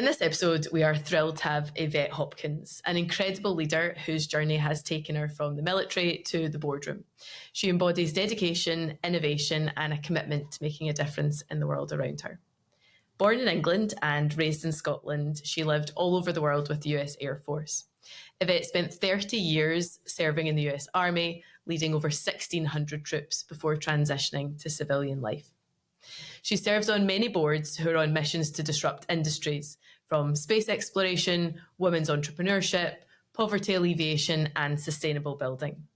In this episode, we are thrilled to have Yvette Hopkins, an incredible leader whose journey has taken her from the military to the boardroom. She embodies dedication, innovation, and a commitment to making a difference in the world around her. Born in England and raised in Scotland, she lived all over the world with the US Air Force. Yvette spent 30 years serving in the US Army, leading over 1,600 troops before transitioning to civilian life. She serves on many boards who are on missions to disrupt industries, from space exploration, women's entrepreneurship, poverty alleviation, and sustainable building.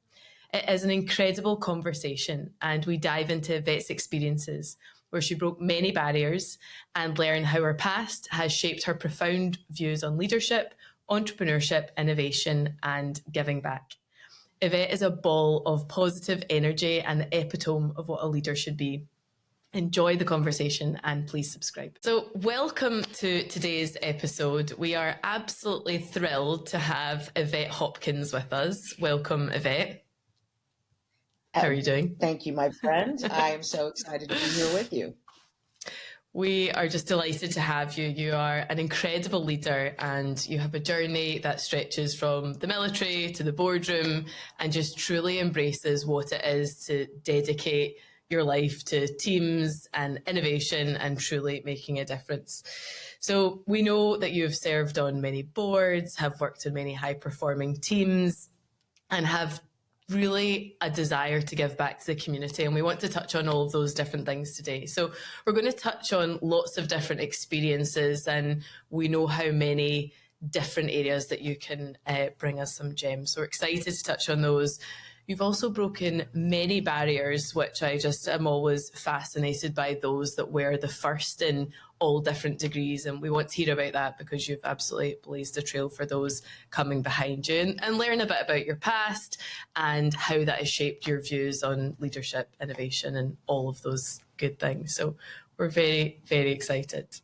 It is an incredible conversation, and we dive into Yvette's experiences, where she broke many barriers, and learn how her past has shaped her profound views on leadership, entrepreneurship, innovation, and giving back. Yvette is a ball of positive energy and the epitome of what a leader should be. Enjoy the conversation and please subscribe. So welcome to today's episode. We are absolutely thrilled to have Yvette Hopkins with us. Welcome, Yvette. How are you doing? Thank you, my friend. I am so excited to be here with you. We are just delighted to have you. You are an incredible leader and you have a journey that stretches from the military to the boardroom and just truly embraces what it is to dedicate your life to teams and innovation and truly making a difference. So we know that you've served on many boards, have worked in many high-performing teams, and have really a desire to give back to the community. And we want to touch on all of those different things today. So we're going to touch on lots of different experiences, and we know how many different areas that you can bring us some gems. So we're excited to touch on those. You've also broken many barriers, which I just am always fascinated by, those that were the first in all different degrees. And we want to hear about that because you've absolutely blazed a trail for those coming behind you, and learn a bit about your past and how that has shaped your views on leadership, innovation, and all of those good things. So we're very, very excited.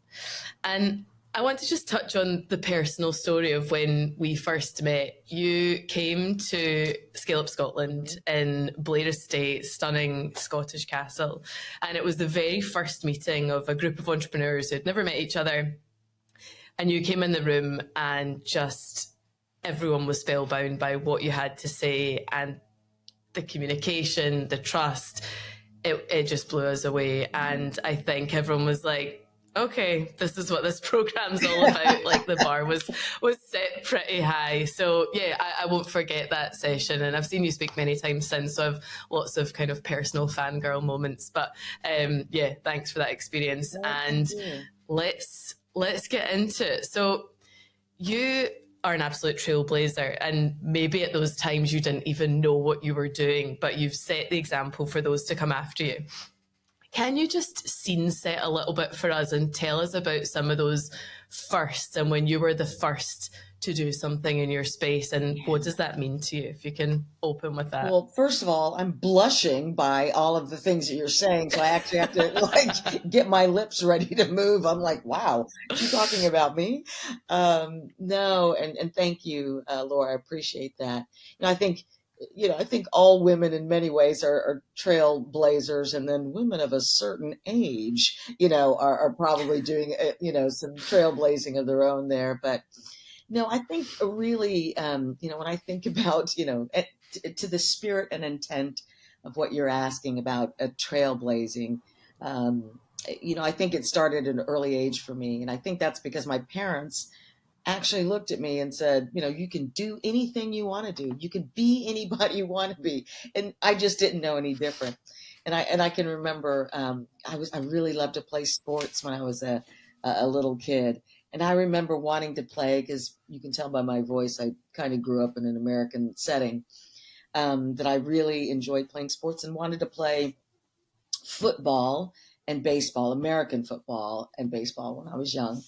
And I want to just touch on the personal story of when we first met. You came to Scale Up Scotland in Blair Estate, stunning Scottish castle. And it was the very first meeting of a group of entrepreneurs who'd never met each other. And you came in the room and just everyone was spellbound by what you had to say, and the communication, the trust, it just blew us away. And I think everyone was like, okay, this is what this program's all about. Like the bar was set pretty high. So yeah, I won't forget that session. And I've seen you speak many times since, so I've lots of kind of personal fangirl moments. But yeah, thanks for that experience. And let's get into it. So you are an absolute trailblazer, and maybe at those times you didn't even know what you were doing, but you've set the example for those to come after you. Can you just scene set a little bit for us and tell us about some of those firsts and when you were the first to do something in your space, and what does that mean to you, if you can open with that? Well, first of all, I'm blushing by all of the things that you're saying, so I actually have to get my lips ready to move. I'm like, wow, are you talking about me? No, and thank you, Laura. I appreciate that. I think all women in many ways are trailblazers, and then women of a certain age, are probably doing, some trailblazing of their own there. But no, I think really, when I think about, to the spirit and intent of what you're asking about trailblazing, I think it started at an early age for me. And I think that's because my parents actually looked at me and said, you can do anything you want to do. You can be anybody you want to be. And I just didn't know any different. And I can remember, I really loved to play sports when I was a little kid. And I remember wanting to play, because you can tell by my voice, I kind of grew up in an American setting, that I really enjoyed playing sports and wanted to play football and baseball, American football and baseball, when I was young.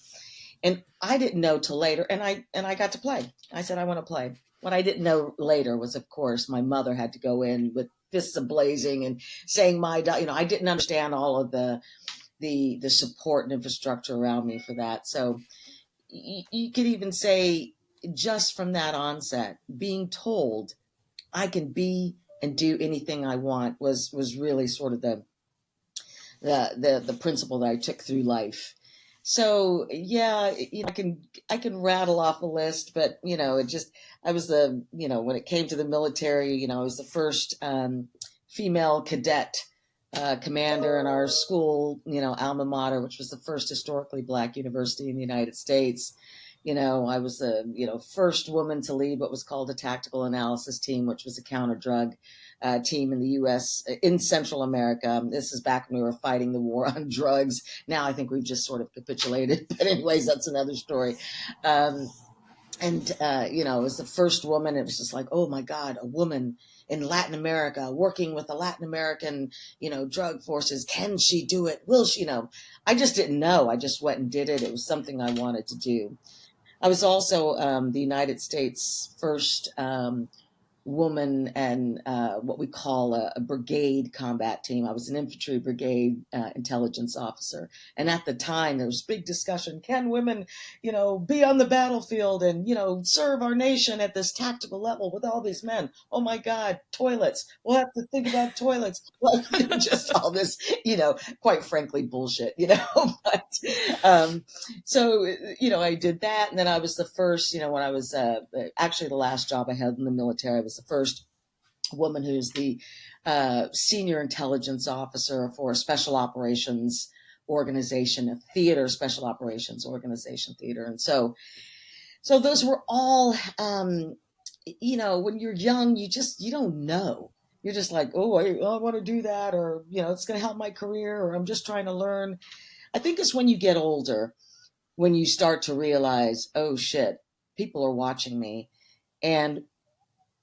And I didn't know till later, and I got to play. I said, I want to play. What I didn't know later was, of course, my mother had to go in with fists blazing and saying I didn't understand all of the support and infrastructure around me for that. So you could even say, just from that onset, being told I can be and do anything I want was really sort of the principle that I took through life. So yeah, I can rattle off a list, but it just I was when it came to the military, I was the first female cadet commander in our school, alma mater, which was the first historically Black university in the United States. I was the first woman to lead what was called a tactical analysis team, which was a counter drug team in the U.S. in Central America. This is back when we were fighting the war on drugs. Now I think we've just sort of capitulated, but anyways, that's another story. It was the first woman. It was just like, oh my God, a woman in Latin America working with the Latin American, drug forces. Can she do it? Will she? I just didn't know. I just went and did it. It was something I wanted to do. I was also the United States' first woman and what we call a brigade combat team. I was an infantry brigade intelligence officer. And at the time, there was big discussion. Can women, be on the battlefield and, serve our nation at this tactical level with all these men? Oh my God, toilets. We'll have to think about toilets. Like, just all this, quite frankly, bullshit, but, so, I did that. And then I was the first, when I was actually the last job I had in the military, I was the first woman who's the senior intelligence officer for a special operations organization, a theater special operations organization theater. And so those were all, when you're young, you don't know. You're just like, oh, I want to do that, or, it's going to help my career, or I'm just trying to learn. I think it's when you get older, when you start to realize, oh shit, people are watching me. And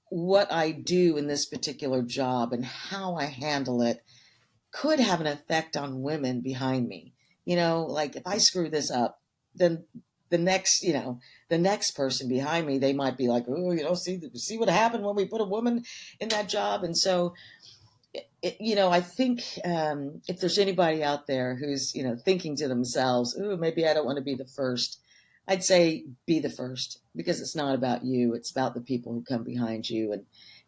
what I do in this particular job and how I handle it could have an effect on women behind me. Like if I screw this up, then the next person behind me, they might be like, oh, see what happened when we put a woman in that job. And so, I think if there's anybody out there who's, thinking to themselves, oh, maybe I don't want to be the first, I'd say be the first, because it's not about you. It's about the people who come behind you.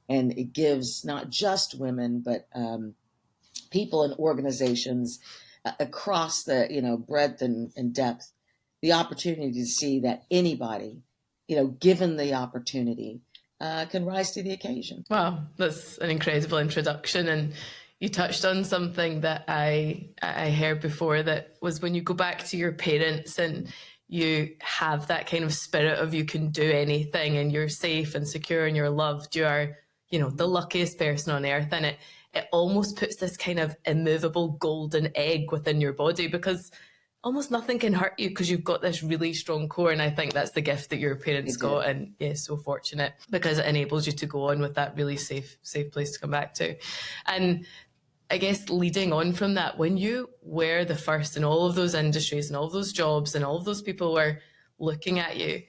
And it gives not just women, but people and organizations across the, breadth and depth, the opportunity to see that anybody, given the opportunity, can rise to the occasion. Wow, that's an incredible introduction. And you touched on something that I heard before, that was when you go back to your parents and you have that kind of spirit of you can do anything and you're safe and secure and you're loved, you are, the luckiest person on earth. And it almost puts this kind of immovable golden egg within your body, because almost nothing can hurt you because you've got this really strong core. And I think that's the gift that your parents got. And so fortunate, because it enables you to go on with that really safe place to come back to. And I guess leading on from that, when you were the first in all of those industries and all of those jobs and all of those people were looking at you,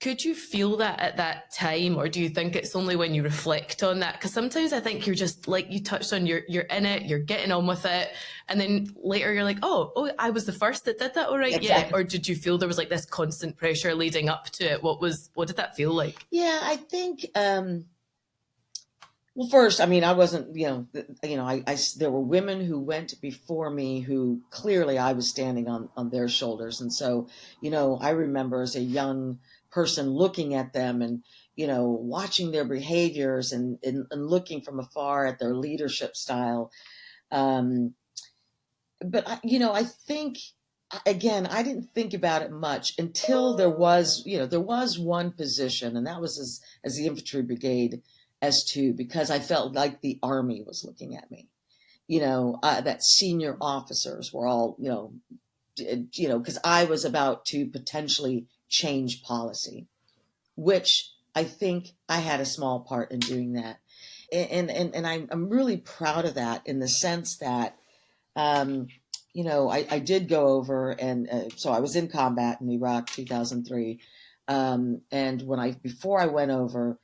could you feel that at that time? Or do you think it's only when you reflect on that? Because sometimes I think you're just like you touched on, you're in it, you're getting on with it. And then later you're like, oh, I was the first that did that. All right. Exactly. Yeah. Or did you feel there was like this constant pressure leading up to it? What did that feel like? Yeah, I think, well, first, I mean, I wasn't, there were women who went before me who clearly I was standing on their shoulders. And so, I remember as a young person looking at them and, watching their behaviors and looking from afar at their leadership style. But, I think, again, I didn't think about it much until there was one position, and that was as the infantry brigade S2, because I felt like the Army was looking at me, that senior officers were all, because I was about to potentially change policy, which I think I had a small part in doing that. And I'm really proud of that, in the sense that, I did go over, and so I was in combat in Iraq 2003. And before I went over,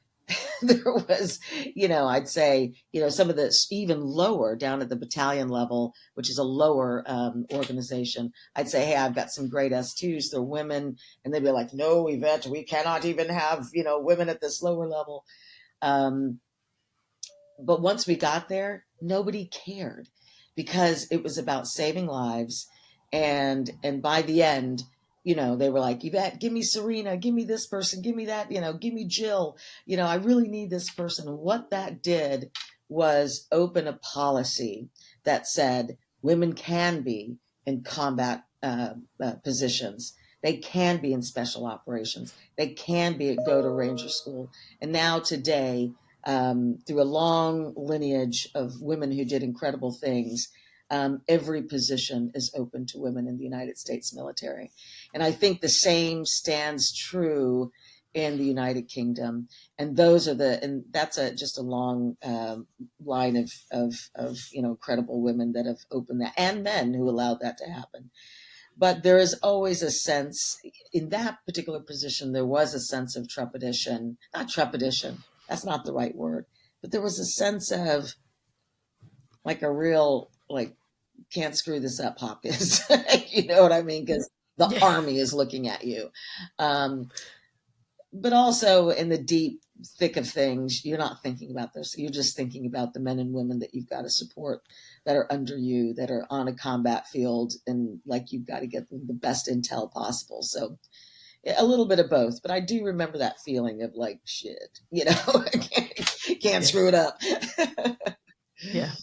there was, I'd say, some of the even lower down at the battalion level, which is a lower organization. I'd say, hey, I've got some great S2s. They're women. And they'd be like, no, Yvette, we cannot even have, women at this lower level. But once we got there, nobody cared, because it was about saving lives. And by the end, they were like, Yvette, give me Serena, give me this person, give me that, give me Jill, I really need this person. What that did was open a policy that said women can be in combat positions. They can be in special operations. They can go to Ranger School. And now today, through a long lineage of women who did incredible things, every position is open to women in the United States military. And I think the same stands true in the United Kingdom. And that's just a long line of credible women that have opened that, and men who allowed that to happen. But there is always a sense in that particular position, there was a sense of trepidation, not trepidation, that's not the right word, but there was a sense of like a real, like, can't screw this up, Hopkins. You know what I mean? Because the Yeah. army is looking at you. But also in the deep thick of things, you're not thinking about this. You're just thinking about the men and women that you've got to support, that are under you, that are on a combat field, and like you've got to get the best intel possible. So a little bit of both, but I do remember that feeling of like, shit, can't screw it up. Yeah.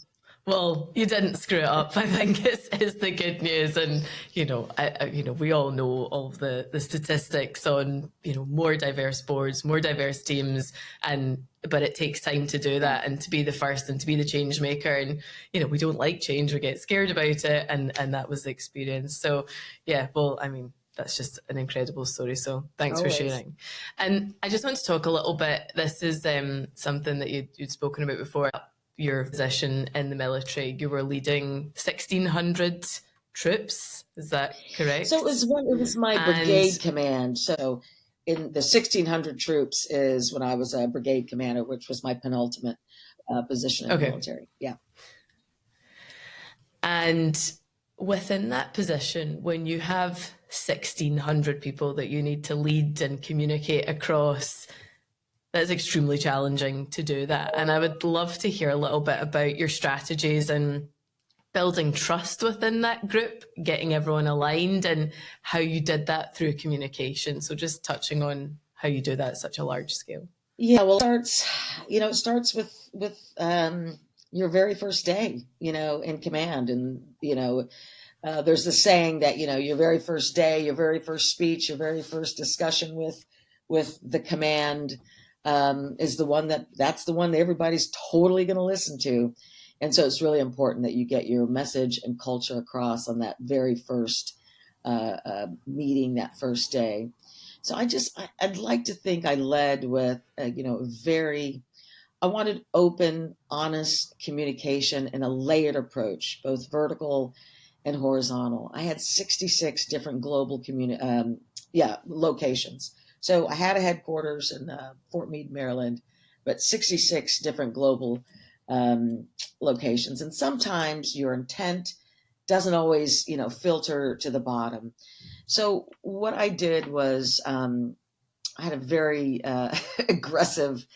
Well, you didn't screw it up. I think is the good news, and we all know all of the statistics on more diverse boards, more diverse teams, but it takes time to do that and to be the first and to be the change maker. And we don't like change; we get scared about it, and that was the experience. So yeah, well, I mean, that's just an incredible story. So thanks for sharing. And I just want to talk a little bit. This is something that you'd spoken about before. Your position in the military, you were leading 1,600 troops. Is that correct? So it was my brigade command. So in the 1,600 troops is when I was a brigade commander, which was my penultimate position in the military. Yeah. And within that position, when you have 1,600 people that you need to lead and communicate across, that's extremely challenging to do that. And I would love to hear a little bit about your strategies and building trust within that group, getting everyone aligned, and how you did that through communication. So just touching on how you do that at such a large scale. Yeah, well, it starts with your very first day, in command. And, there's the saying that, your very first day, your very first speech, your very first discussion with the command is the one that's the one that everybody's totally going to listen to. And so it's really important that you get your message and culture across on that very first meeting, that first day. So I'd like to think I led with, I wanted open, honest communication and a layered approach, both vertical and horizontal. I had 66 different global locations. So I had a headquarters in Fort Meade, Maryland, but 66 different global locations. And sometimes your intent doesn't always, filter to the bottom. So what I did was I had a very aggressive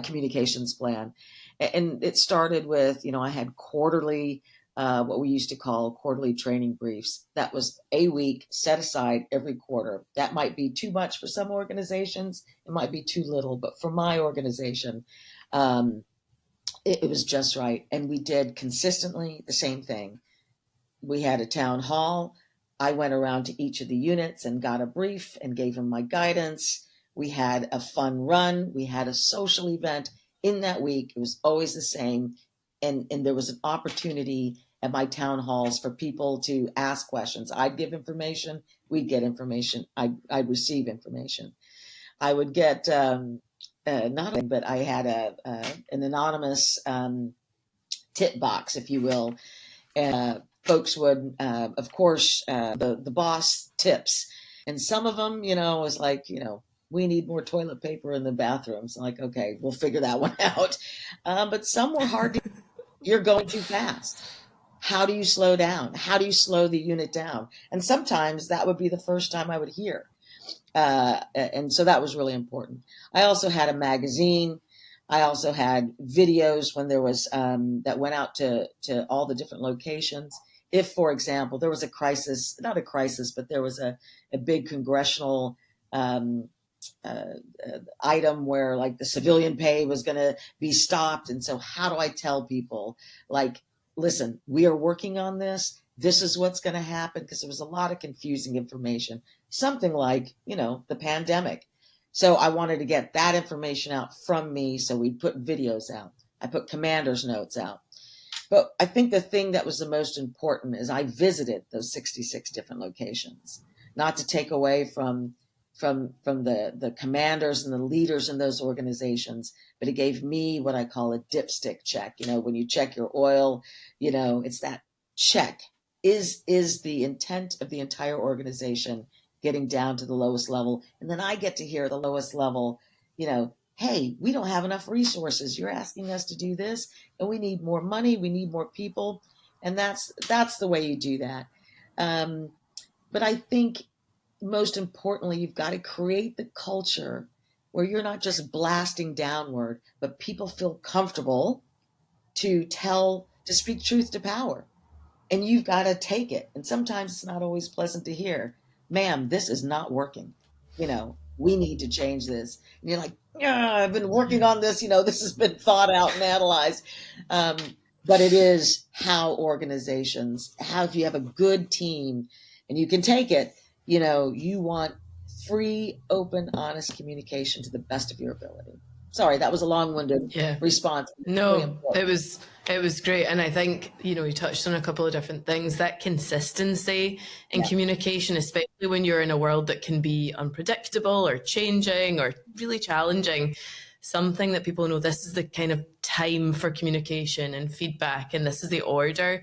communications plan. And it started with, I had quarterly what we used to call quarterly training briefs. That was a week set aside every quarter. That might be too much for some organizations. It might be too little, but for my organization, it was just right. And we did consistently the same thing. We had a town hall. I went around to each of the units and got a brief and gave them my guidance. We had a fun run. We had a social event in that week. It was always the same. And there was an opportunity at my town halls for people to ask questions. I'd give information. We'd get information. I'd receive information. I would get, but I had an anonymous tip box, if you will. And folks would, of course, the boss tips. And some of them, was like, we need more toilet paper in the bathrooms. I'm like, okay, we'll figure that one out. But some were hard to, you're going too fast. How do you slow down? How do you slow the unit down? And sometimes that would be the first time I would hear. And so that was really important. I also had a magazine. I also had videos when there was that went out to all the different locations. if, for example, there was a crisis, not a crisis, but there was a big congressional um, item where like the civilian pay was going to be stopped. And so how do I tell people, like, listen, we are working on this. This is what's going to happen, because there was a lot of confusing information, something like, the pandemic. So I wanted to get that information out from me. So we put videos out. I put commander's notes out. But I think the thing that was the most important is I visited those 66 different locations, not to take away from the commanders and the leaders in those organizations, but it gave me what I call a dipstick check. When you check your oil, it's that check. Is the intent of the entire organization getting down to the lowest level? And then I get to hear the lowest level, hey, we don't have enough resources. You're asking us to do this, and we need more money. We need more people. And that's the way you do that. But I think most importantly, you've got to create the culture where you're not just blasting downward, but people feel comfortable to speak truth to power. And you've got to take it. And sometimes it's not always pleasant to hear, ma'am, this is not working. We need to change this. And you're like, yeah, I've been working on this. This has been thought out and analyzed. But it is how if you have a good team and you can take it, you want free, open, honest communication to the best of your ability. Sorry, that was a long-winded response. No, it was great. And I think, you touched on a couple of different things. That consistency in communication, especially when you're in a world that can be unpredictable or changing or really challenging, something that people know this is the kind of time for communication and feedback, and this is the order,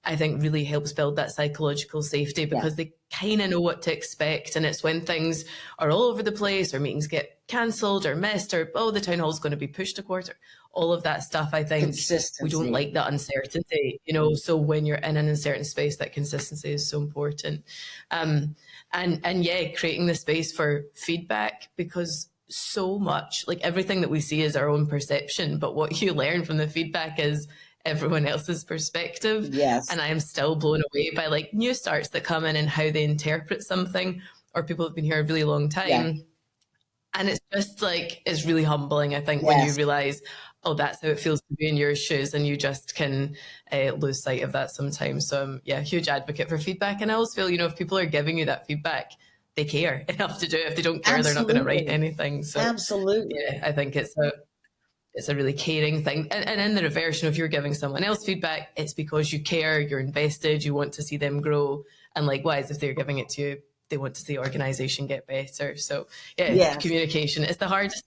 I think really helps build that psychological safety, because they kind of know what to expect. And it's when things are all over the place, or meetings get cancelled or missed, or, the town hall's going to be pushed a quarter, all of that stuff. I think we don't like that uncertainty, so when you're in an uncertain space, that consistency is so important. And creating the space for feedback, because so much, like everything that we see is our own perception, but what you learn from the feedback is everyone else's perspective. Yes. And I am still blown away by like new starts that come in and how they interpret something, or people have been here a really long time. Yeah. And it's just like, it's really humbling, I think, when you realize, that's how it feels to be in your shoes, and you just can lose sight of that sometimes. So I'm huge advocate for feedback. And I always feel, if people are giving you that feedback, they care enough to do it. If they don't care, they're not going to write anything. So absolutely. I think it's a really caring thing. And in the reverse, if you're giving someone else feedback, it's because you care, you're invested, you want to see them grow. And likewise, if they're giving it to you, they want to see the organization get better. So communication is the hardest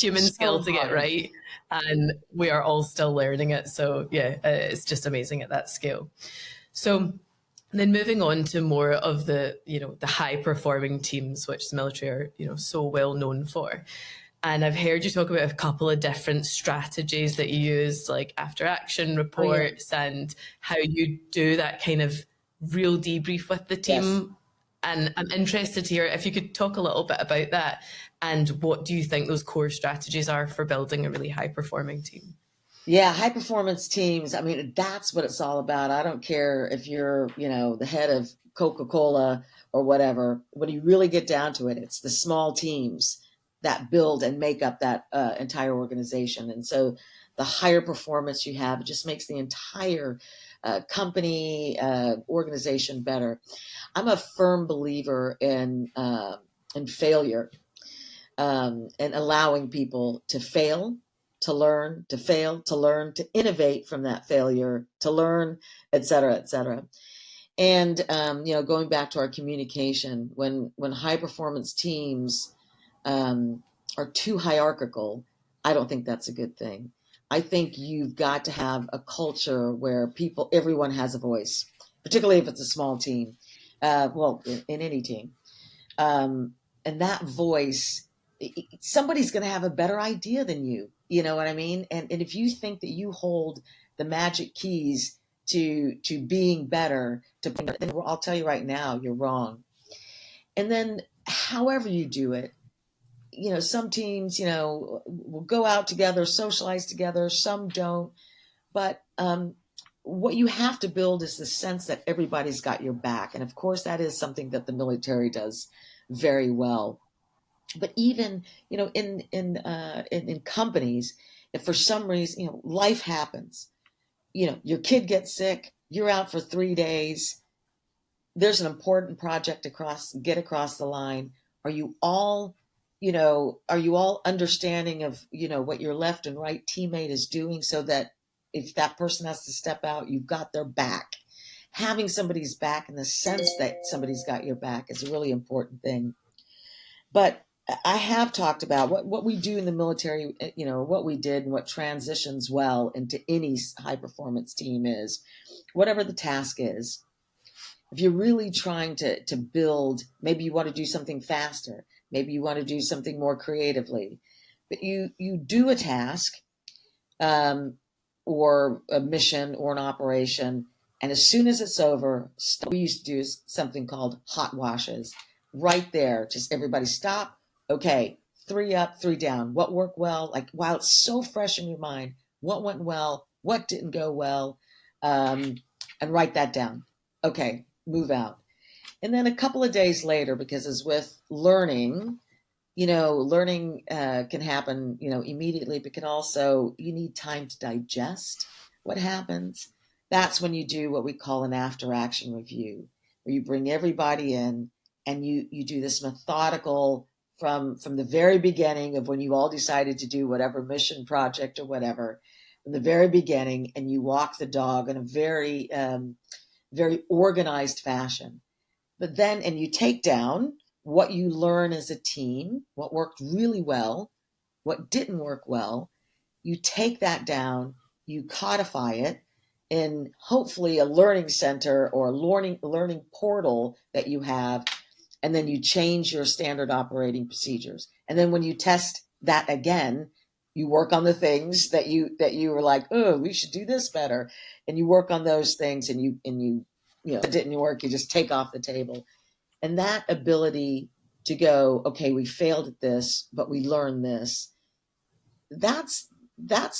human skill to get right. And we are all still learning it. So it's just amazing at that scale. So then moving on to more of the, the high performing teams, which the military are, so well known for. And I've heard you talk about a couple of different strategies that you use, like after action reports and how you do that kind of real debrief with the team. Yes. And I'm interested to hear if you could talk a little bit about that, and what do you think those core strategies are for building a really high performing team? Yeah, high performance teams. I mean, that's what it's all about. I don't care if you're, the head of Coca-Cola or whatever. When you really get down to it, it's the small teams that build and make up that entire organization. And so the higher performance you have, it just makes the entire company organization better. I'm a firm believer in failure and allowing people to fail, to learn, to fail, to learn, to innovate from that failure, to learn, et cetera, et cetera. And, going back to our communication, when high performance teams are too hierarchical, I don't think that's a good thing. I think you've got to have a culture where everyone has a voice, particularly if it's a small team, in any team. And that voice, somebody's going to have a better idea than you. You know what I mean? And if you think that you hold the magic keys to being better, then I'll tell you right now, you're wrong. And then however you do it, some teams, will go out together, socialize together. Some don't. But what you have to build is the sense that everybody's got your back. And of course, that is something that the military does very well. But even, in companies, if for some reason, life happens, your kid gets sick, you're out for 3 days, there's an important project get across the line. Are you all, understanding of, what your left and right teammate is doing, so that if that person has to step out, you've got their back? Having somebody's back, in the sense that somebody's got your back, is a really important thing. But I have talked about what we do in the military, what we did and what transitions well into any high performance team is, whatever the task is, if you're really trying to build, maybe you want to do something faster, maybe you want to do something more creatively, but you do a task, or a mission or an operation, and as soon as it's over, we used to do something called hot washes. Right there, just everybody stop. Okay, 3 up, 3 down. What worked well? Like, while it's so fresh in your mind, what went well, what didn't go well, and write that down. Okay, move out. And then a couple of days later, because as with learning, learning can happen, immediately, but you need time to digest what happens. That's when you do what we call an after action review, where you bring everybody in and you do this methodical, from the very beginning of when you all decided to do whatever mission, project, or whatever, from the very beginning, and you walk the dog in a very, very organized fashion. But then, and you take down what you learn as a team, what worked really well, what didn't work well. You take that down, you codify it in hopefully a learning center or a learning portal that you have, and then you change your standard operating procedures. And then when you test that again, you work on the things that you were like, oh, we should do this better, and you work on those things, and you if it didn't work, you just take off the table. And that ability to go, okay, we failed at this, but we learned this. That's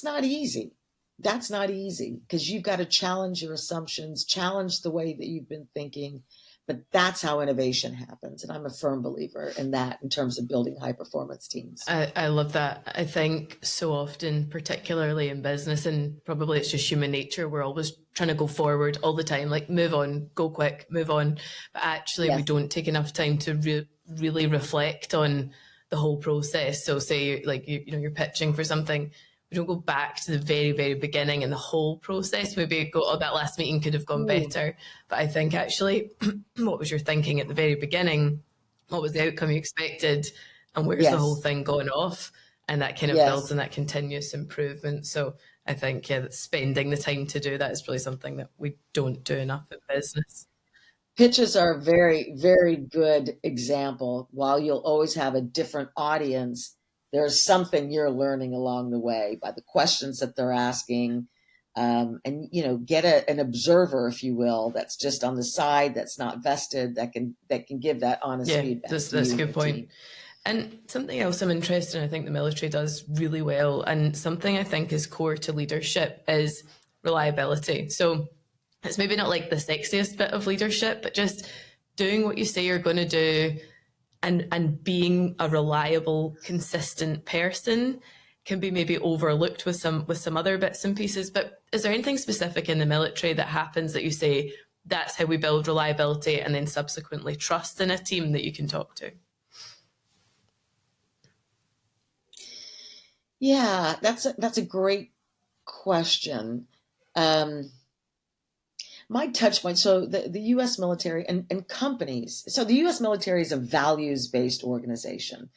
not easy. That's not easy, because you've got to challenge your assumptions, challenge the way that you've been thinking. But that's how innovation happens. And I'm a firm believer in that, in terms of building high performance teams. I love that. I think so often, particularly in business, and probably it's just human nature, we're always trying to go forward all the time, like move on, go quick, move on. But actually, we don't take enough time to really reflect on the whole process. So say like you're pitching for something, we don't go back to the very, very beginning and the whole process. Maybe go, oh, that last meeting could have gone better. But I think actually, what was your thinking at the very beginning? What was the outcome you expected? And where's the whole thing going off? And that kind of builds on that continuous improvement. So I think, that spending the time to do that is really something that we don't do enough in business. Pitches are a very, very good example. While you'll always have a different audience, there's something you're learning along the way by the questions that they're asking. And, get an observer, if you will, that's just on the side, that's not vested, that can give that honest feedback. That's a good point. And something else I'm interested in, I think the military does really well, and something I think is core to leadership, is reliability. So it's maybe not like the sexiest bit of leadership, but just doing what you say you're going to do, and being a reliable, consistent person can be maybe overlooked with some other bits and pieces. But is there anything specific in the military that happens that you say, that's how we build reliability and then subsequently trust in a team, that you can talk to? Yeah, that's a great question. My touch point, so the U.S. military and companies. So the U.S. military is a values-based organization.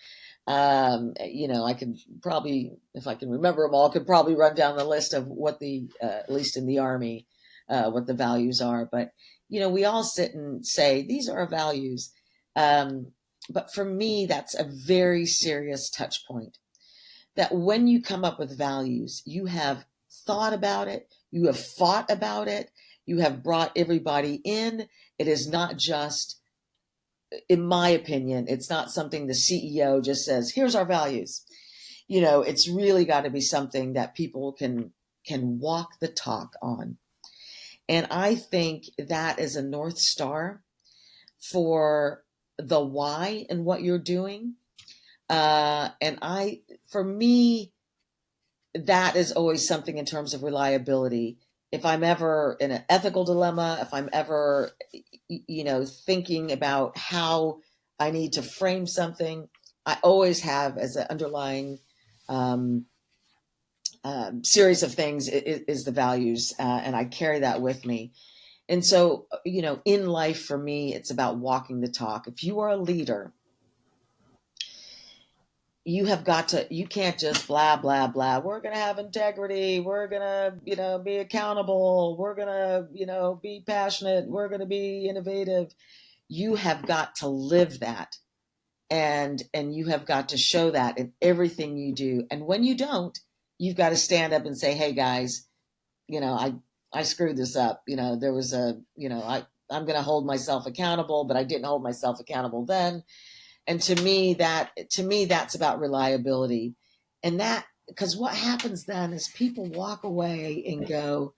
I could probably, if I can remember them all, could probably run down the list of what at least in the Army, what the values are. But, we all sit and say, these are our values. But for me, that's a very serious touch point. That when you come up with values, you have thought about it, you have fought about it, you have brought everybody in. It is not just, in my opinion, it's not something the CEO just says, here's our values. It's really got to be something that people can walk the talk on. And I think that is a North Star for the why and what you're doing. For me, that is always something in terms of reliability. If I'm ever in an ethical dilemma, if I'm ever, thinking about how I need to frame something, I always have as an underlying um, series of things is the values, and I carry that with me. And so, in life for me, it's about walking the talk. If you are a leader, you can't just blah, blah, blah. We're going to have integrity. We're going to, be accountable. We're going to, be passionate. We're going to be innovative. You have got to live that. And you have got to show that in everything you do. And when you don't, you've got to stand up and say, hey guys, I screwed this up. There was I'm going to hold myself accountable, but I didn't hold myself accountable then. And to me, that's about reliability. And that, because what happens then is people walk away and go,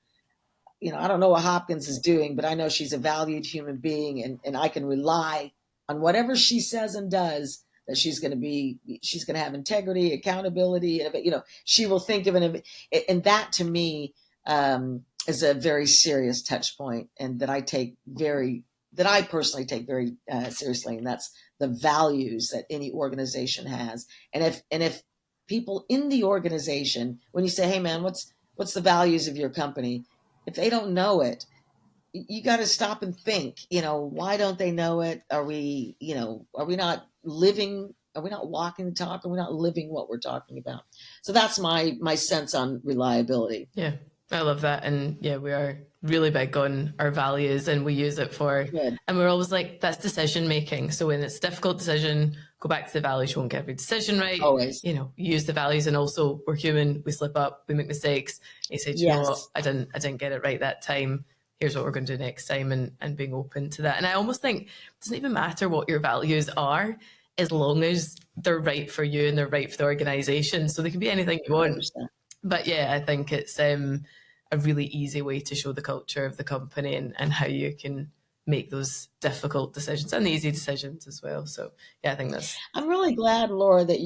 I don't know what Hopkins is doing, but I know she's a valued human being, and I can rely on whatever she says and does, that she's going to have integrity, accountability, she will think of it. And that to me, is a very serious touch point, and that I personally take very seriously. And that's the values that any organization has. And if people in the organization, when you say, hey man, what's the values of your company? If they don't know it, you got to stop and think, why don't they know it? Are we not living? Are we not walking the talk? Are we not living what we're talking about? So that's my sense on reliability. Yeah, I love that. And yeah, we are really big on our values, and we use it Good. and we're always like, that's decision making. So when it's a difficult decision, go back to the values. You won't get every decision right. Always. Use the values. And also, we're human. We slip up. We make mistakes. And you say, you know what? Yes. I didn't get it right that time. Here's what we're going to do next time, and being open to that. And I almost think it doesn't even matter what your values are, as long as they're right for you and they're right for the organization. So they can be anything you want. 100%. But yeah, I think it's a really easy way to show the culture of the company, and how you can make those difficult decisions and the easy decisions as well. So yeah, I think I'm really glad, Laura, that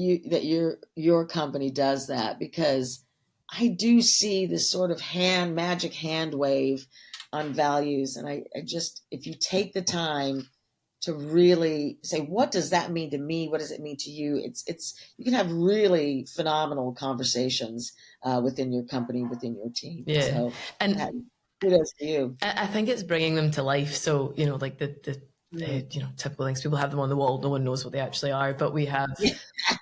your company does that, because I do see this sort of magic hand wave on values. And I just, if you take the time to really say, what does that mean to me? What does it mean to you? You can have really phenomenal conversations within your company, within your team. Yeah. So, and kudos to you. I think it's bringing them to life. So, like the typical things, people have them on the wall. No one knows what they actually are, but we have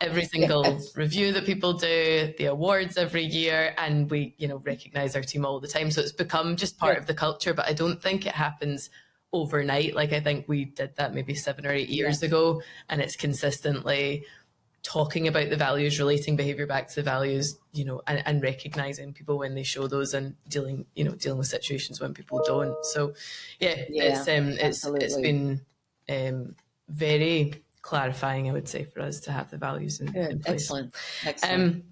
every single review that people do, the awards every year, and we, recognize our team all the time. So it's become just part of the culture, but I don't think it happens overnight. Like, I think we did that maybe 7 or 8 years ago, and it's consistently talking about the values, relating behavior back to the values, and recognizing people when they show those, and dealing with situations when people don't. So it's been very clarifying, I would say, for us to have the values in place. Excellent.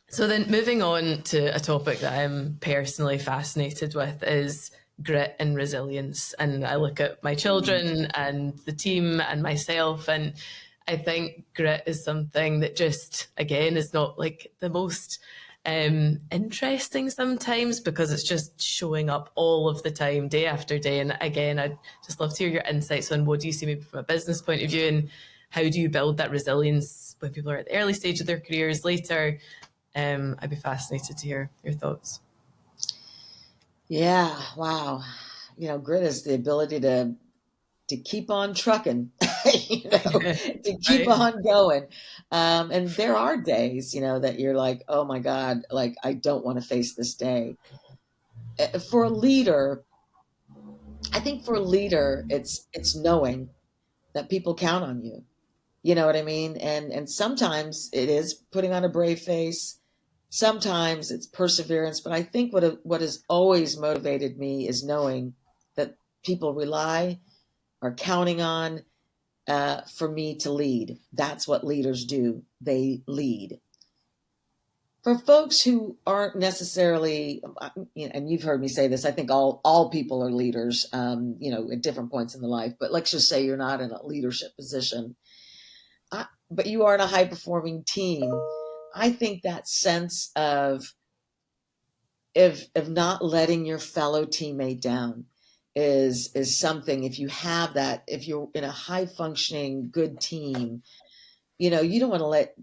So then, moving on to a topic that I'm personally fascinated with is grit and resilience. And I look at my children and the team and myself, and I think grit is something that just, again, is not like the most interesting sometimes, because it's just showing up all of the time, day after day. And again, I'd just love to hear your insights on what do you see maybe from a business point of view, and how do you build that resilience when people are at the early stage of their careers, later? I'd be fascinated to hear your thoughts. Yeah, wow. Grit is the ability to keep on trucking, to keep on going. And there are days, that you're like, oh my God, like, I don't want to face this day. For a leader, I think it's knowing that people count on you. You know what I mean? And sometimes it is putting on a brave face. Sometimes it's perseverance. But I think what has always motivated me is knowing that people are counting on for me to lead. That's what leaders do. They lead. for folks who aren't necessarily, and you've heard me say this, I think all people are leaders, at different points in their life. But let's just say you're not in a leadership position, but you are in a high performing team. I think that sense of not letting your fellow teammate down is something. If you have that, if you're in a high functioning good team, you don't want to let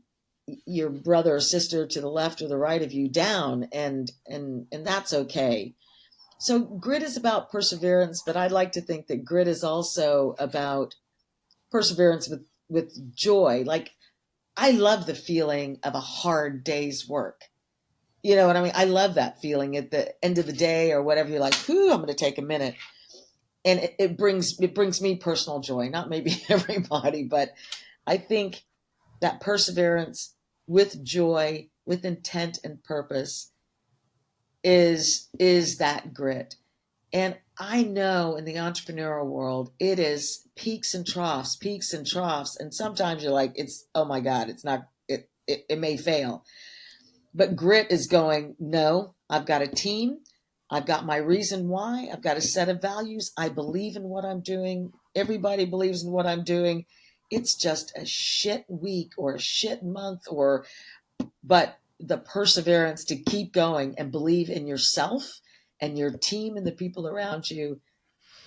your brother or sister to the left or the right of you down, and that's okay. So grit is about perseverance, but I'd like to think that grit is also about perseverance with joy. Like, I love the feeling of a hard day's work. You know what I mean? I love that feeling at the end of the day or whatever. You're like, whew, I'm going to take a minute. And it brings me personal joy, not maybe everybody, but I think that perseverance with joy, with intent and purpose is that grit. And I know in the entrepreneurial world, it is peaks and troughs. And sometimes you're like, oh my God, it's not, it may fail. But grit is going, no, I've got a team. I've got my reason why. I've got a set of values. I believe in what I'm doing. Everybody believes in what I'm doing. It's just a shit week or a shit month, but the perseverance to keep going and believe in yourself and your team and the people around you,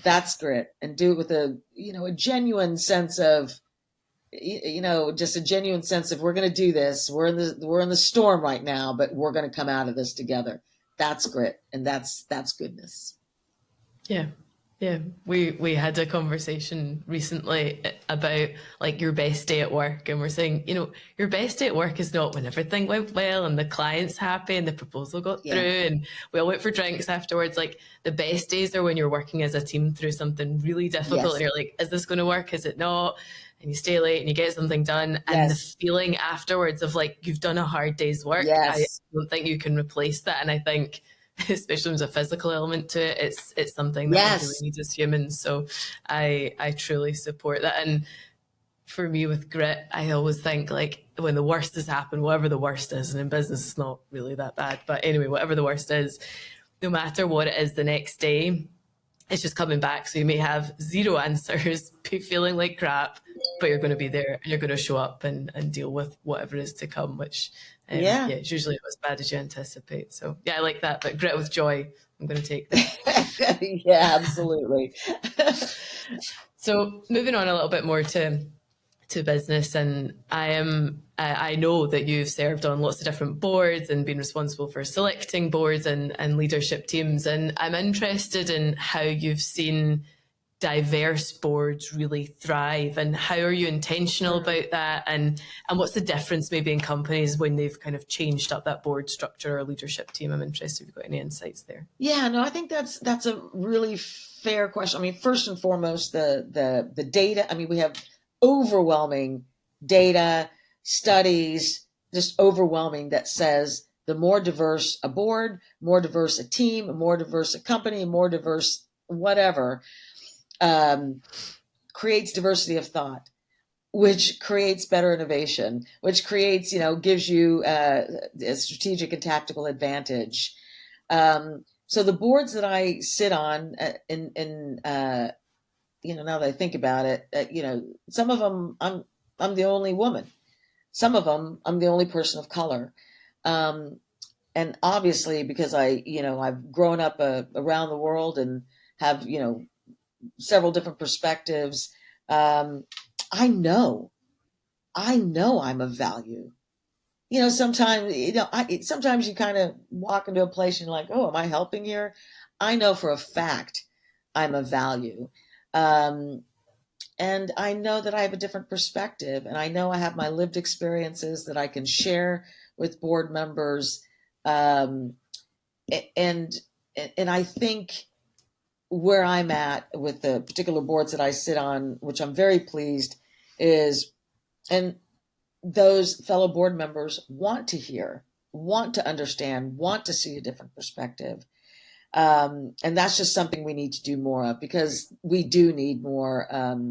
that's grit. And do it with a genuine sense of, just a genuine sense of, we're going to do this. We're in the storm right now, but we're going to come out of this together. That's grit. And that's goodness. Yeah. Yeah. We had a conversation recently about like your best day at work. And we're saying, your best day at work is not when everything went well and the client's happy and the proposal got through and we all went for drinks afterwards. Like, the best days are when you're working as a team through something really difficult. And you're like, is this going to work? Is it not? And you stay late and you get something done. And the feeling afterwards of like, you've done a hard day's work. I don't think you can replace that. And I think, especially when there's a physical element to it, it's something that we really need as humans. So I truly support that. And for me with grit, I always think like, when the worst has happened, whatever the worst is, and in business it's not really that bad, but anyway, whatever the worst is, no matter what it is the next day, it's just coming back. So you may have zero answers, be feeling like crap, but you're going to be there and you're going to show up and deal with whatever is to come, which it's usually not as bad as you anticipate. So I like that, but grit with joy, I'm going to take that. Yeah, absolutely. So moving on a little bit more to business, and I know that you've served on lots of different boards and been responsible for selecting boards and leadership teams, and I'm interested in how you've seen diverse boards really thrive, and how are you intentional about that, and what's the difference maybe in companies when they've kind of changed up that board structure or leadership team? I'm interested if you've got any insights there. Yeah, no, I think that's a really fair question. I mean, first and foremost, the data. I mean, we have overwhelming data, studies, just overwhelming, that says the more diverse a board, more diverse a team, more diverse a company, more diverse whatever, creates diversity of thought, which creates better innovation, which creates, gives you a strategic and tactical advantage. So the boards that I sit on, now that I think about it, some of them I'm the only woman. Some of them I'm the only person of color. And obviously, because I've grown up around the world and have, several different perspectives, I know I'm of value. Sometimes, sometimes you kind of walk into a place and you're like, oh, am I helping here? I know for a fact I'm of value. And I know that I have a different perspective, and I know I have my lived experiences that I can share with board members. And I think where I'm at with the particular boards that I sit on, which I'm very pleased, is, and those fellow board members want to hear, want to understand, want to see a different perspective. And that's just something we need to do more of, because we do need more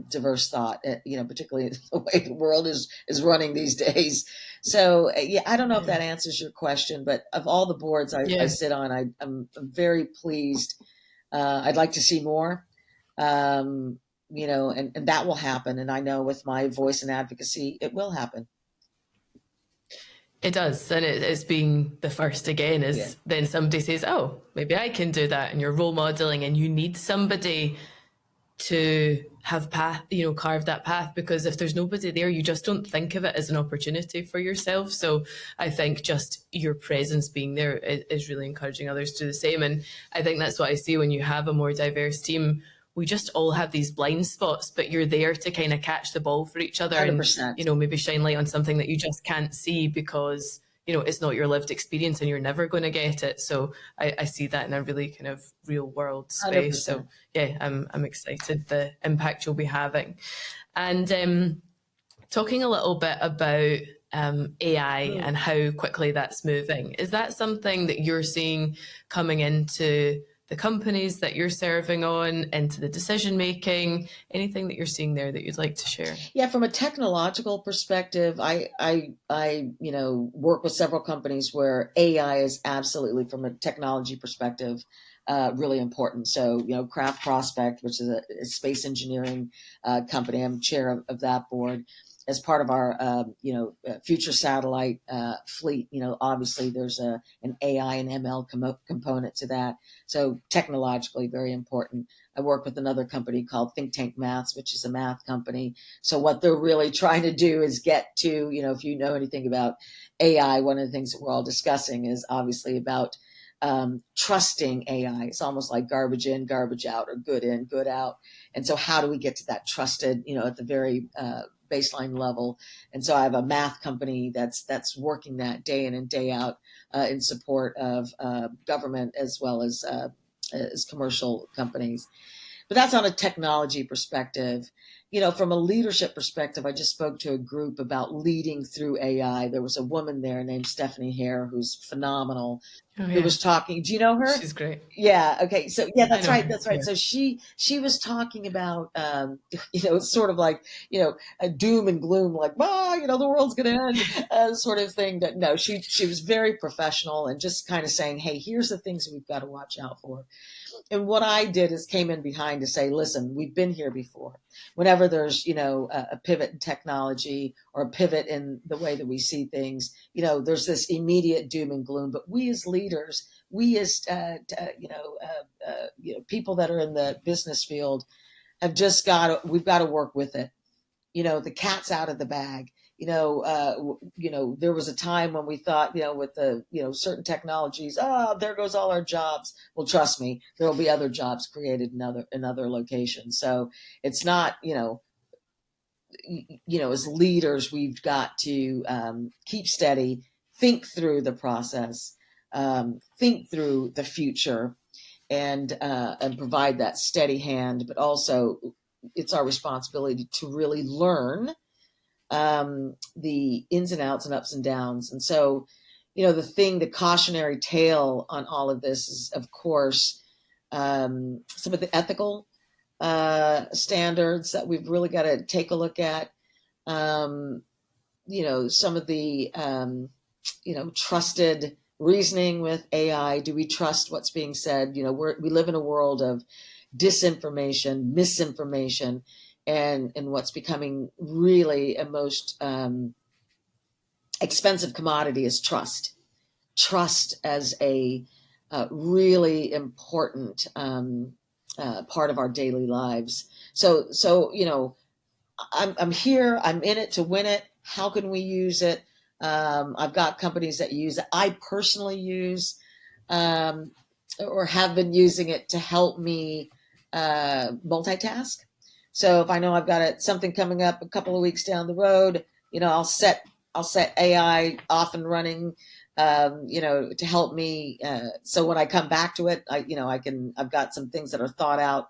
diverse thought, particularly the way the world is running these days. So, yeah, I don't know if Yeah. that answers your question, but of all the boards I Yeah. sit on, I'm very pleased. I'd like to see more, um, and that will happen. And I know with my voice and advocacy, it will happen. It does. And it's being the first again Yeah, is then somebody says, oh, maybe I can do that. And you're role modeling and you need somebody to have carve that path, because if there's nobody there, you just don't think of it as an opportunity for yourself. So I think just your presence being there is really encouraging others to do the same. And I think that's what I see when you have a more diverse team. We just all have these blind spots, but you're there to kind of catch the ball for each other and, 100%. maybe shine light on something that you just can't see because it's not your lived experience and you're never going to get it. So I see that in a really kind of real world space. So 100%. yeah, I'm excited the impact you'll be having. And talking a little bit about AI Mm. and how quickly that's moving, is that something that you're seeing coming into the companies that you're serving on, into the decision making? Anything that you're seeing there that you'd like to share? Yeah, from a technological perspective, I work with several companies where AI is absolutely, from a technology perspective, really important. So, Craft Prospect, which is a space engineering company, I'm chair of that board. As part of our, future satellite fleet, obviously there's an AI and ML component to that. So technologically, very important. I work with another company called Think Tank Maths, which is a math company. So what they're really trying to do is get to, if you know anything about AI, one of the things that we're all discussing is obviously about trusting AI. It's almost like garbage in, garbage out, or good in, good out. And so how do we get to that trusted, at the very baseline level? And so I have a math company that's working that day in and day out in support of government as well as commercial companies. But that's on a technology perspective. From a leadership perspective, I just spoke to a group about leading through AI. There was a woman there named Stephanie Hare, who's phenomenal, Oh who yeah, was talking. Do you know her? she's great. Yeah. Okay. So yeah, I that's know right. her. That's right. Yeah. So she was talking about, it's sort of like, a doom and gloom, like, the world's going to end, sort of thing. That no, she was very professional and just kind of saying, hey, here's the things that we've got to watch out for. And what I did is came in behind to say, listen, we've been here before. Whenever there's, a pivot in technology or a pivot in the way that we see things, there's this immediate doom and gloom. But we as leaders, we as, people that are in the business field we've got to work with it. The cat's out of the bag. There was a time when we thought, with the, certain technologies, there goes all our jobs. Well, trust me, there will be other jobs created in other locations. So it's not, as leaders, we've got to keep steady, think through the process, think through the future, and provide that steady hand. But also, it's our responsibility to really learn the ins and outs and ups and downs. And so, the cautionary tale on all of this is, of course, some of the ethical standards that we've really got to take a look at. Um, some of the, trusted reasoning with AI. Do we trust what's being said? We live in a world of disinformation, misinformation, and what's becoming really a most expensive commodity is trust. Trust as a really important part of our daily lives. So I'm here. I'm in it to win it. How can we use it? I've got companies that use it. I personally use um, or have been using it to help me multitask. So if I know I've got something coming up a couple of weeks down the road, I'll set AI off and running, to help me. So when I come back to it, I've got some things that are thought out.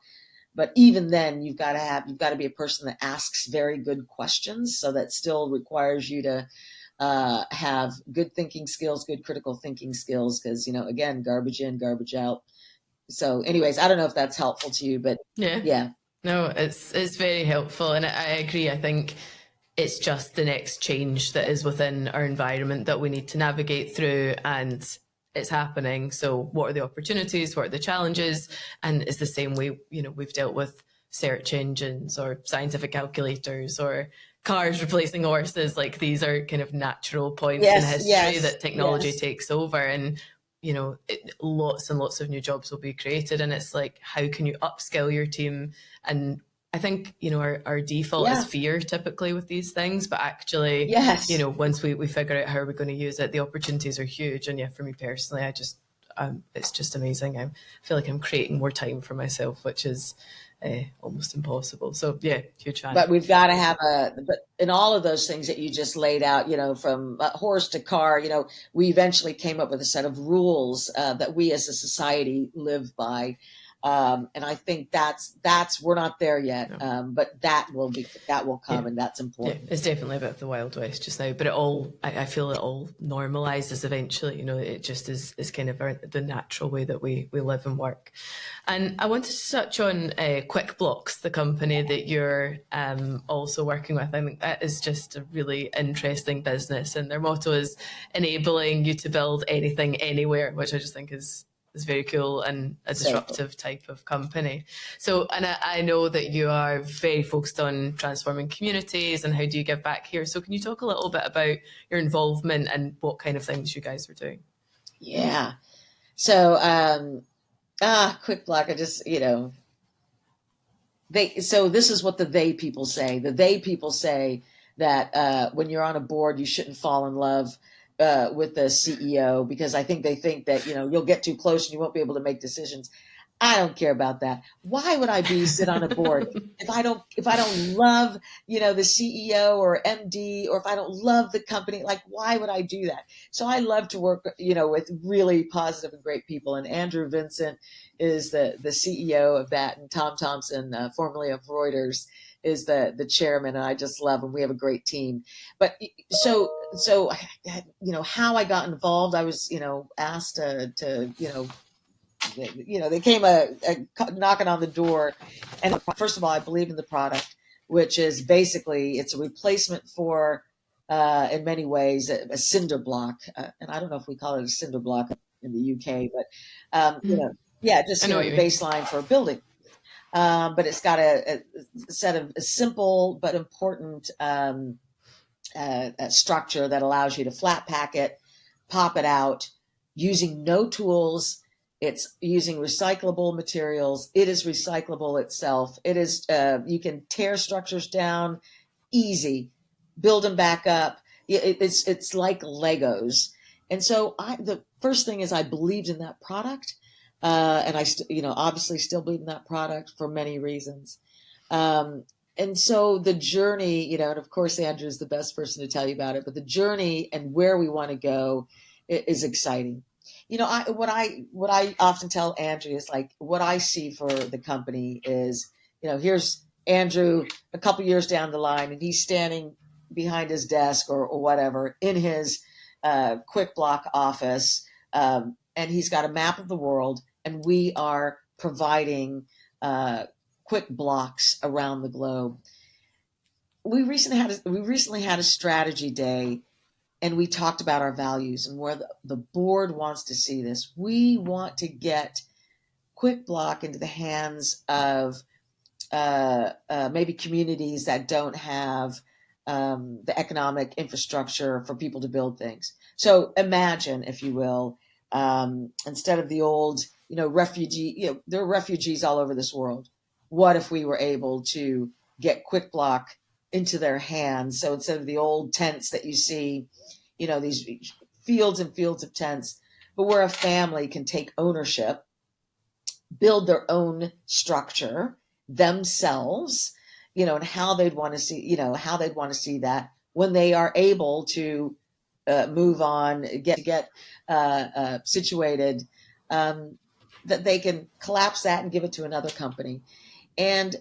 But even then, you've got to be a person that asks very good questions. So that still requires you to have good thinking skills, good critical thinking skills, because again, garbage in, garbage out. So anyways, I don't know if that's helpful to you, but Yeah. yeah. No, it's very helpful, and I agree. I think it's just the next change that is within our environment that we need to navigate through, and it's happening. So what are the opportunities, what are the challenges? And it's the same way, we've dealt with search engines or scientific calculators or cars replacing horses. Like, these are kind of natural points in Yes, history yes, that technology yes. takes over, and lots and lots of new jobs will be created. And it's like, how can you upskill your team? And I think, our default is Yeah. fear typically with these things, but actually, Yes. once we figure out how we're going to use it, the opportunities are huge. And yeah, for me personally, it's just amazing. I feel like I'm creating more time for myself, which is almost impossible. So yeah, huge fan. But we've got to have but in all of those things that you just laid out, from horse to car, we eventually came up with a set of rules that we as a society live by. And I think we're not there yet. No. But that will come, Yeah. and that's Yeah, important. it's definitely a bit of the Wild West just now, but I feel it all normalizes eventually. It just is kind of the natural way that we live and work. And I wanted to touch on Quick Blocks, the company that you're also working with. I think that is just a really interesting business, and their motto is enabling you to build anything, anywhere, which I just think is very cool and a disruptive type of company. So, and I know that you are very focused on transforming communities and how do you give back here. So can you talk a little bit about your involvement and what kind of things you guys are doing? Yeah. So, Quick Block, I just, so this is what the they people say. The they people say that when you're on a board, you shouldn't fall in love with the CEO, because I think they think that you'll get too close and you won't be able to make decisions. I don't care about that. Why would I sit on a board if I don't love the CEO or MD, or if I don't love the company? Like, why would I do that? So I love to work with really positive and great people. And Andrew Vincent is the CEO of that, and Tom Thompson, formerly of Reuters, is the chairman, and I just love him. We have a great team. But so how I got involved, I was asked to they came knocking on the door. And first of all, I believe in the product, which is basically, it's a replacement for in many ways a cinder block, and I don't know if we call it a cinder block in the UK, but yeah, just I know what the you mean. baseline for a building. But it's got a set of simple but important structure that allows you to flat pack it, pop it out, using no tools. It's using recyclable materials. It is recyclable itself. It is, you can tear structures down easy, build them back up. It's like Legos. And so the first thing is, I believed in that product. And I, obviously still believe in that product for many reasons. And so the journey, and of course, Andrew is the best person to tell you about it, but the journey and where we want to go is exciting. What I often tell Andrew is, like, what I see for the company is, here's Andrew a couple years down the line, and he's standing behind his desk or whatever in his Quick Block office, and he's got a map of the world, and we are providing quick blocks around the globe. We recently had a strategy day, and we talked about our values and where the board wants to see this. We want to get Quick Block into the hands of maybe communities that don't have the economic infrastructure for people to build things. So imagine, if you will, instead of the old, refugee, there are refugees all over this world. What if we were able to get Quick Block into their hands? So instead of the old tents that you see, these fields and fields of tents, but where a family can take ownership, build their own structure themselves, and how they'd want to see that when they are able to move on, get situated, that they can collapse that and give it to another company. And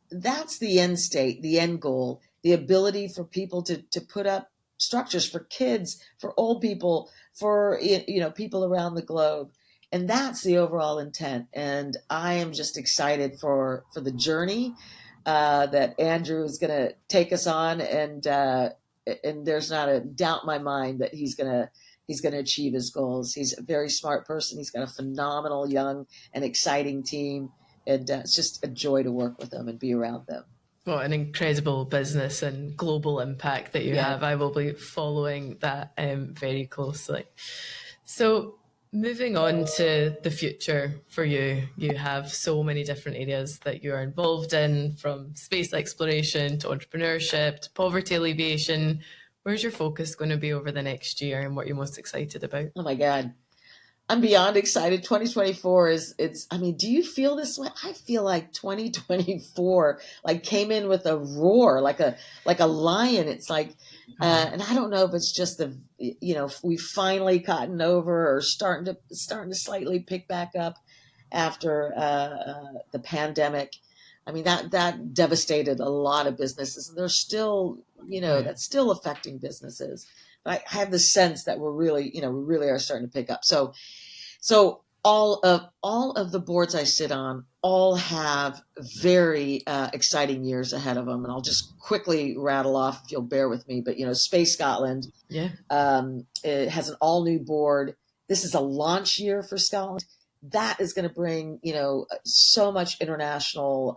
that's the end state, the end goal, the ability for people to put up structures for kids, for old people, for people around the globe. And that's the overall intent. And I am just excited for the journey that Andrew is going to take us on. And there's not a doubt in my mind that he's going to achieve his goals. He's a very smart person. He's got a phenomenal, young, and exciting team. And it's just a joy to work with them and be around them. What an incredible business and global impact that you have. I will be following that very closely. So moving on to the future for you, you have so many different areas that you are involved in, from space exploration to entrepreneurship to poverty alleviation. Where's your focus going to be over the next year, and what you're most excited about? Oh my God. I'm beyond excited. 2024 I mean, do you feel this way? I feel like 2024 like came in with a roar, like a lion. It's like, and I don't know if it's just we finally gotten over or starting to slightly pick back up after the pandemic. I mean, that devastated a lot of businesses, and there's still, that's still affecting businesses. But I have the sense that we really are starting to pick up. So all of the boards I sit on all have very exciting years ahead of them, and I'll just quickly rattle off if you'll bear with me. But Space Scotland, it has an all new board. This is a launch year for Scotland. That is going to bring so much international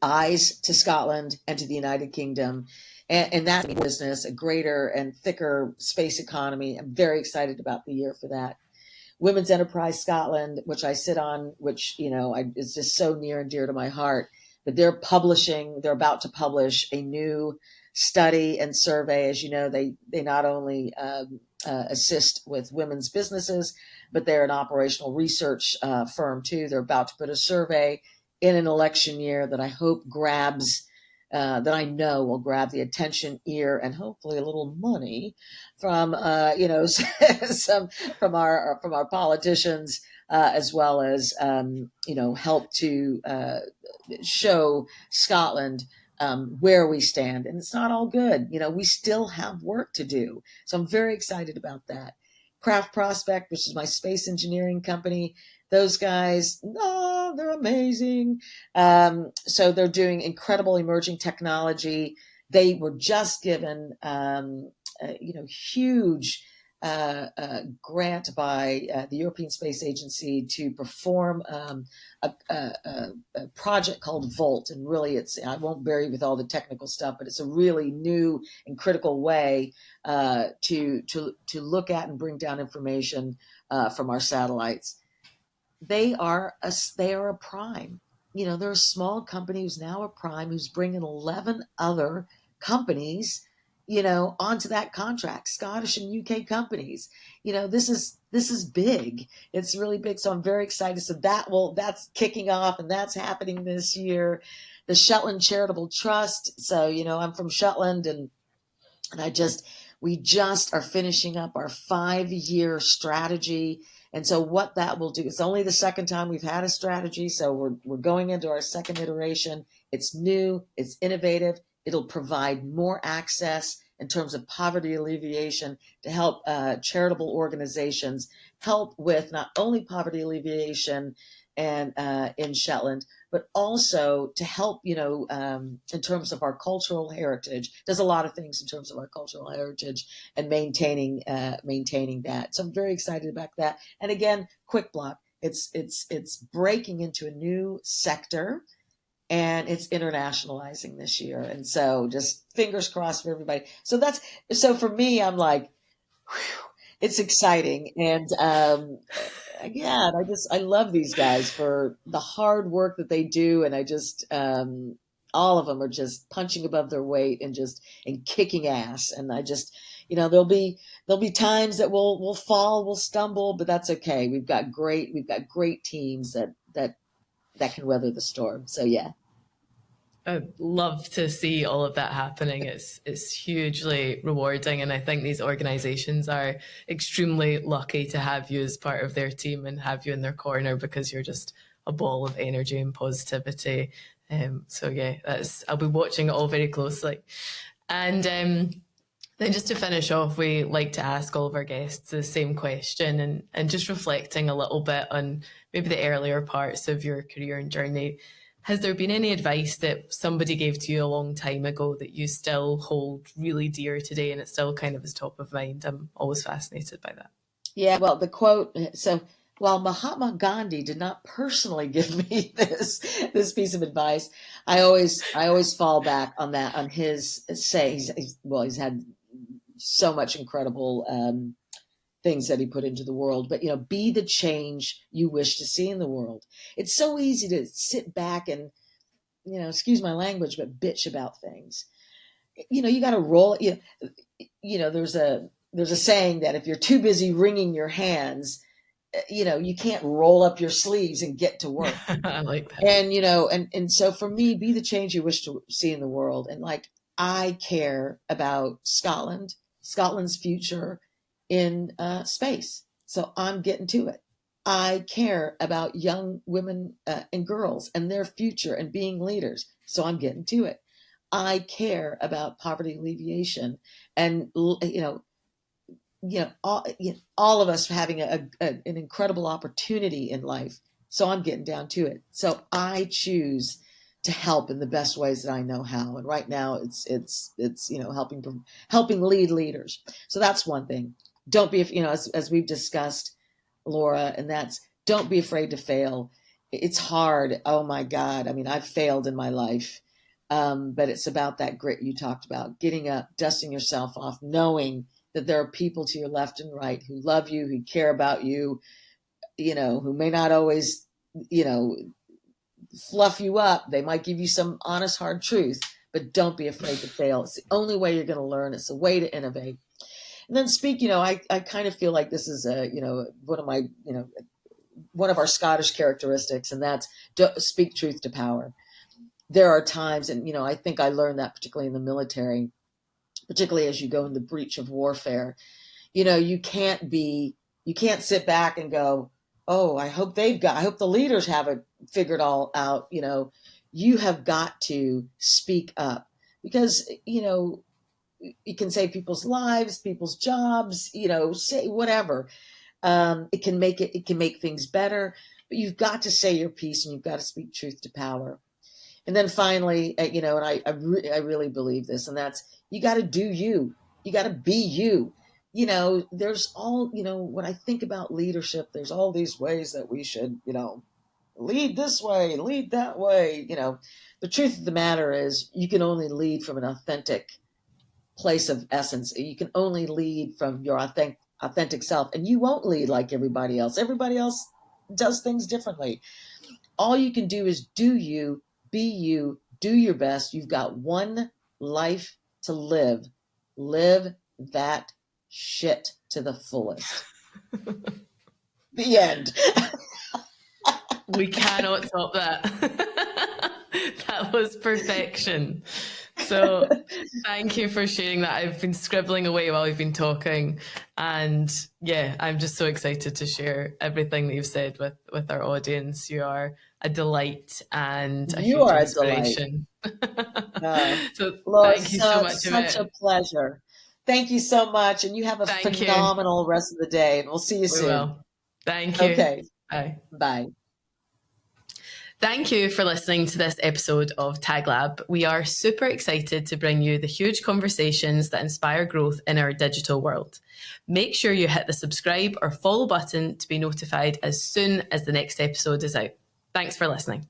eyes to Scotland and to the United Kingdom. And that's business, a greater and thicker space economy. I'm very excited about the year for that. Women's Enterprise Scotland, which I sit on, which, is just so near and dear to my heart. But they're about to publish a new study and survey. As you know, they not only assist with women's businesses, but they're an operational research firm too. They're about to put a survey in an election year that I hope that I know will grab the attention, ear, and hopefully a little money from some from our politicians, as well as help to show Scotland where we stand. And it's not all good. We still have work to do. So I'm very excited about that. Craft Prospect, which is my space engineering company, those guys, they're amazing. So they're doing incredible emerging technology. They were just given, huge grant by the European Space Agency to perform a project called Volt. And really, I won't bore you with all the technical stuff, but it's a really new and critical way to look at and bring down information from our satellites. They are a prime. They're a small company who's now a prime, who's bringing 11 other companies, onto that contract, Scottish and UK companies. This is big. It's really big. So I'm very excited. So that's kicking off, and that's happening this year. The Shetland Charitable Trust. So, I'm from Shetland, and we just are finishing up our 5-year strategy. And so what that will do, it's only the second time we've had a strategy. So we're going into our second iteration. It's new, it's innovative. It'll provide more access in terms of poverty alleviation to help charitable organizations help with not only poverty alleviation and in Shetland, but also to help, in terms of our cultural heritage. There's a lot of things in terms of our cultural heritage and maintaining that. So I'm very excited about that. And again, quick block. It's breaking into a new sector, and it's internationalizing this year. And so just fingers crossed for everybody. So for me, I'm like, whew, it's exciting. And again, I love these guys for the hard work that they do. And I just, all of them are just punching above their weight and kicking ass. And I just, there'll be times that we'll fall, we'll stumble, but that's okay. We've got great teams that can weather the storm. So yeah. I'd love to see all of that happening. It's hugely rewarding, and I think these organizations are extremely lucky to have you as part of their team and have you in their corner, because you're just a ball of energy and positivity. So yeah, I'll be watching it all very closely. And Then just to finish off, we like to ask all of our guests the same question, and just reflecting a little bit on maybe the earlier parts of your career and journey. Has there been any advice that somebody gave to you a long time ago that you still hold really dear today and it still kind of is top of mind? I'm always fascinated by that. Yeah, well, the quote, so while Mahatma Gandhi did not personally give me this piece of advice, I always fall back on that, on his say. He's had so much incredible things that he put into the world, but be the change you wish to see in the world. It's so easy to sit back and, excuse my language, but bitch about things. You got to roll. There's a saying that if you're too busy wringing your hands, you can't roll up your sleeves and get to work. I like that. And so for me, be the change you wish to see in the world. And like, I care about Scotland's future in space. So I'm getting to it. I care about young women and girls and their future and being leaders. So I'm getting to it. I care about poverty alleviation and, all of us having an incredible opportunity in life. So I'm getting down to it. So I choose to help in the best ways that I know how. And right now it's helping lead leaders. So that's one thing. Don't be, as we've discussed, Laura, and that's, don't be afraid to fail. It's hard. Oh my God. I mean, I've failed in my life. But it's about that grit you talked about, getting up, dusting yourself off, knowing that there are people to your left and right who love you, who care about you, who may not always, fluff you up. They might give you some honest, hard truth, but don't be afraid to fail. It's the only way you're going to learn. It's a way to innovate. And then speak, I kind of feel like this is one of our Scottish characteristics, and that's speak truth to power. There are times, and, I think I learned that particularly in the military, particularly as you go in the breach of warfare, you can't sit back and go, oh, I hope the leaders have it figured all out. You have got to speak up because, you can save people's lives, people's jobs, say whatever. It can make things better, but you've got to say your piece and you've got to speak truth to power. And then finally, and I really believe this, and that's, you got to do you. You got to be you. There's all, when I think about leadership, there's all these ways that we should, lead this way, lead that way. The truth of the matter is you can only lead from an authentic place of essence. You can only lead from your authentic self, and you won't lead like everybody else. Everybody else does things differently. All you can do is do you, be you, do your best. You've got one life to live. Live that shit to the fullest. The end. We cannot top that. That was perfection. So thank you for sharing that. I've been scribbling away while we've been talking. And yeah, I'm just so excited to share everything that you've said with our audience. You are a delight and a huge inspiration. So Laura, thank you so much. Such a pleasure. Thank you so much. And you have a phenomenal rest of the day. And we'll see you soon. Will. Thank you. Okay. Bye. Bye. Thank you for listening to this episode of Tag Lab. We are super excited to bring you the huge conversations that inspire growth in our digital world. Make sure you hit the subscribe or follow button to be notified as soon as the next episode is out. Thanks for listening.